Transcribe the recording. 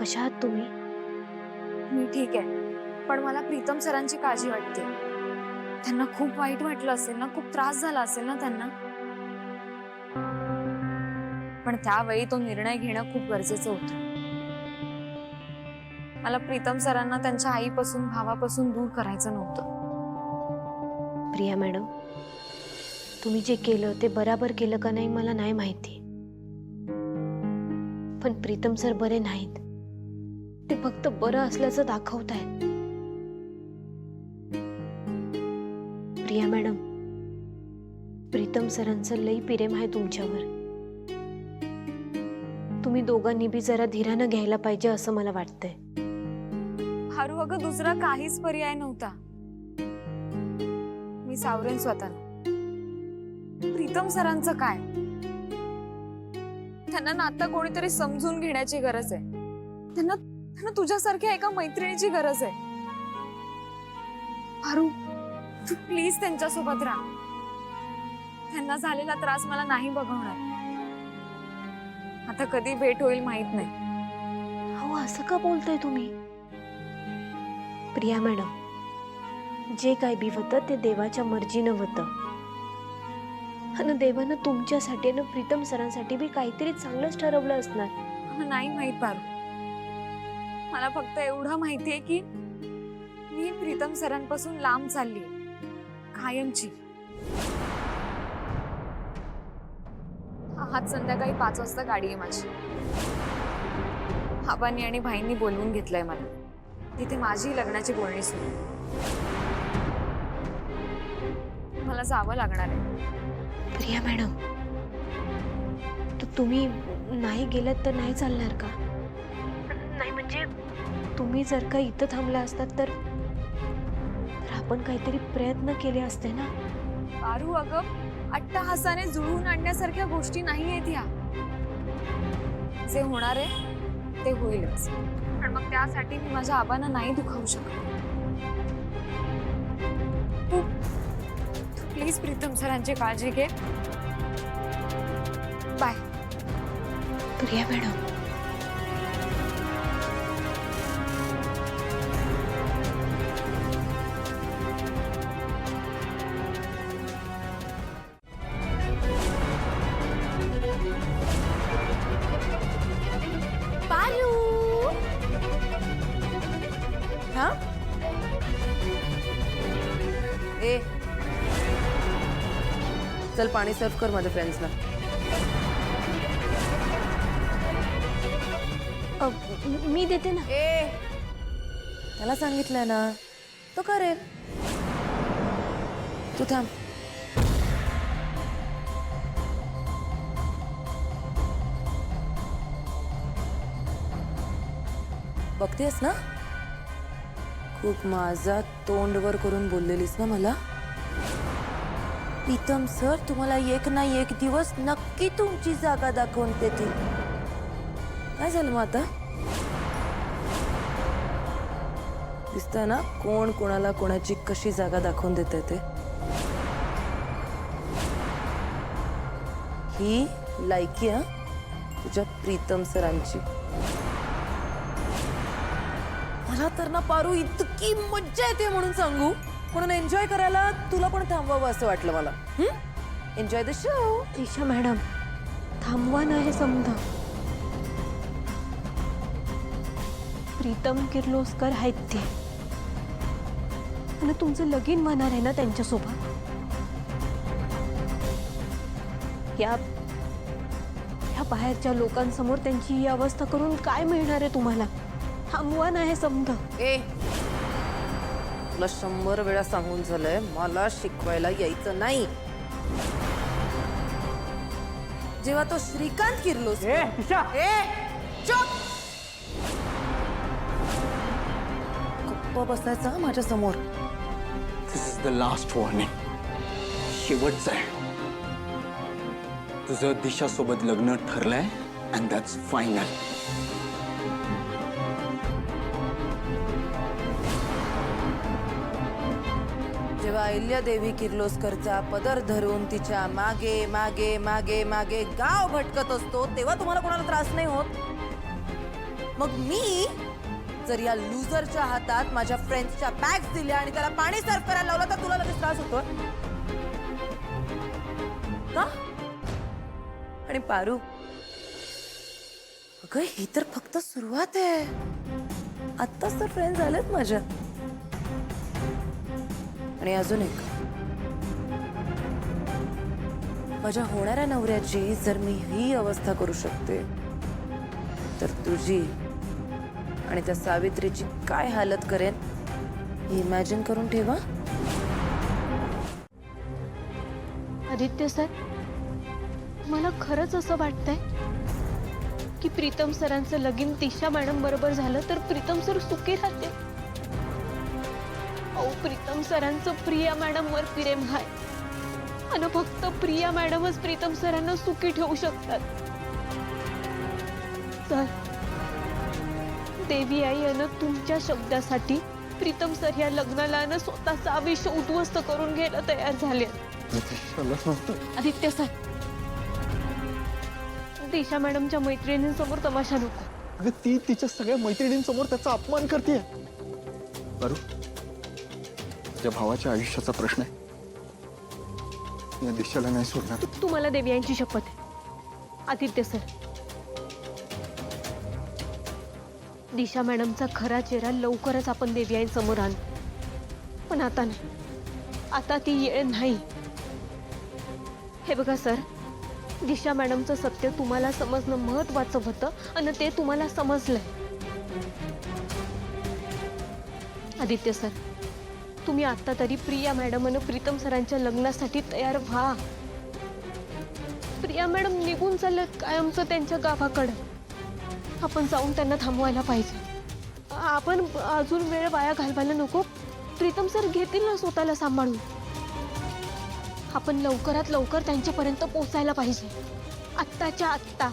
कशा आहात तुम्ही? मी ठीक आहे, पण मला प्रीतम सरांची काळजी वाटते. त्यांना खूप वाईट वाटलं असेल ना, खूप त्रास झाला असेल ना त्यांना. पण त्यावेळी तो निर्णय घेणं खूप गरजेचं होतं. मला प्रीतम सरांना त्यांच्या आईपासून भावापासून दूर करायचं नव्हतं. प्रिया मॅडम, तुम्ही जे केलं ते बराबर केलं का नाही मला नाही माहिती, पण प्रीतम सर बरे नाहीत. ते फक्त बरं असल्याचं दाखवतायत. प्रिया मॅडम, प्रीतम सरांचं लई प्रेम आहे तुमच्यावर. तुम्ही दोघांनी बी जरा धीरानं घ्यायला पाहिजे असं मला वाटतंय. हारू, अगं दुसरा काहीच पर्याय नव्हता. मी सावरेन स्वतःला. प्रीतम सरांचं काय? त्यांना ना आता कोणीतरी समजून घेण्याची गरज आहे. त्यांना त्यांना तुझ्यासारख्या एका मैत्रिणीची गरज आहे. हारू, तू प्लीज त्यांच्यासोबत राहा. त्यांना झालेला त्रास मला नाही बघवणार. आता कधी भेट होईल माहित नाही. अहो, असं का बोलताय तुम्ही? प्रिया मॅडम, जे काय बी होतं ते देवाच्या मर्जीनं होतं. आणि देवानं तुमच्यासाठी आणि प्रीतम सरांसाठी बी काहीतरी चांगलंच ठरवलं असणार. मला नाही माहित पारू. मला फक्त एवढं माहितीये की मी प्रीतम सरांपासून लांब चालली, कायमची. आज संध्याकाळी 5 वाजता गाडी आहे माझी. आबांनी आणि भाईंनी बोलवून घेतलंय मला. तिथे माझी लग्नाची बोलणी सुरू. मला जावं लागणार आहे. प्रिया मॅडम, तुम्ही नाही गेलात तर नाही चालणार का? नाही म्हणजे तुम्ही जर का इथं थांबला असतात तर आपण काहीतरी प्रयत्न केले असते ना. पारू, अगं अट्टहासाने जुळवून आणण्यासारख्या गोष्टी नाही आहेत ह्या. जे होणार आहे ते होईलच, पण मग त्यासाठी मी माझ्या आबांना नाही दुखावू शकत. तू प्लीज प्रीतम सरांची काळजी घे. बाय. प्रिया मॅडम, हाँ? ए चल पाणी सर्व कर माझ्या फ्रेंड्सना. मी देते ना. ए त्याला सांगितलंय ना, तो करेल. तू थांब. बघतेस ना, खूप माझा तोंडवर करून बोललेलीस ना मला. प्रीतम सर तुम्हाला एक ना एक दिवस नक्की तुमची जागा दाखवून देतील. काय झालं मग आता? दिसतंय ना कोण कोणाला कोणाची कशी जागा दाखवून देते ते. ही लायकी आहे तुझ्या प्रीतम सरांची. मला तर ना पारू इतकी मज्जा येते म्हणून सांगू, म्हणून एन्जॉय करायला तुला पण थांबवावं असं वाटलं मला. Enjoy the show. Trisha madam, थांबवा नाही समजा. प्रीतम किर्लोस्कर आहेत ते, आणि तुमचं लगीन होणार आहे ना त्यांच्यासोबत. या बाहेरच्या लोकांसमोर त्यांची ही अवस्था करून काय मिळणार आहे तुम्हाला? थांबवा नाही समजा. ए तुला 100 वेळा सांगून झालंय मला शिकवायला यायचं नाही. जेव्हा तो श्रीकांत किर्लोस्कर. चुप. गप्प बसायचा माझ्या समोर. दिस इज द लास्ट वॉर्निंग. शेवटचं आहे. तुझं दिशा सोबत लग्न ठरलंय अँड दॅट्स फायनल. जेव्हा अहिल्यादेवी किर्लोस्करचा पदर धरून तिच्या मागे मागे मागे मागे गाव भटकत असतो तेव्हा तुम्हाला कोणाला त्रास नाही होत. मग मी जर या लुजरच्या हातात माझ्या फ्रेंड्सच्या बॅग्स दिल्या आणि त्याला पाणी सर्व करायला लावलं तर तुला लगेच त्रास होतो का? आणि पारू, अगं ही तर फक्त सुरुवात आहे. आत्ताच तर फ्रेंड झालेत माझ्या. आणि अजून एक, माझ्या होणाऱ्या नवऱ्याची जर मी ही अवस्था करू शकते तर तुझी आणि त्या सावित्रीची काय हालत करेन हे इमॅजिन करून ठेवा. आदित्य सर, मला खरंच असं वाटतंय की प्रीतम सरांचं लगीन दिशा मॅडम बरोबर झालं तर प्रीतम सर सुखी राहतील. अहो, प्रीतम सरांचं प्रिया मॅडम वर प्रेम आहे आणि फक्त प्रिया मॅडमच प्रीतम सरांना सुखी ठेवू शकतात. सर, देवी आई अन तुमच्या शब्दासाठी प्रीतम सर या लग्नाला अन स्वतःचं आयुष्य उद्ध्वस्त करून घ्यायला तयार झाले. आदित्य सर, दिशा मॅडमच्या मैत्रिणींसमोर तमाशा नको. अगं ती तिच्या सगळ्या मैत्रिणींसमोर त्याचा अपमान करते. बरू, तुझ्या भावाच्या आयुष्याचा प्रश्न आहे. या दिशेला नाही सोडणार. तुम्हाला देवी यांची शपथ आहे. आदित्य सर, दिशा मॅडमचा खरा चेहरा लवकरच आपण देवी यांसमोर आणू. पण आता नाही, आता ती येळ नाही. हे बघा सर, दिशा मॅडमचं सत्य तुम्हाला समजणं महत्वाचं होतं आणि ते तुम्हाला समजलंय. आदित्य सर, तुम्ही आता तरी प्रिया मॅडम आणि प्रीतम सरांच्या लग्नासाठी तयार व्हा. प्रिया मॅडम निघून चालल्यात कायमचं त्यांच्या गावाकडे. आपण जाऊन त्यांना थांबवायला पाहिजे. आपण अजून वेळ वाया घालवायला नको. प्रीतम सर घेतील ना स्वतःला सांभाळून. आपण लवकरात लवकर त्यांच्यापर्यंत पोहोचायला पाहिजे, आत्ताच्या आत्ता.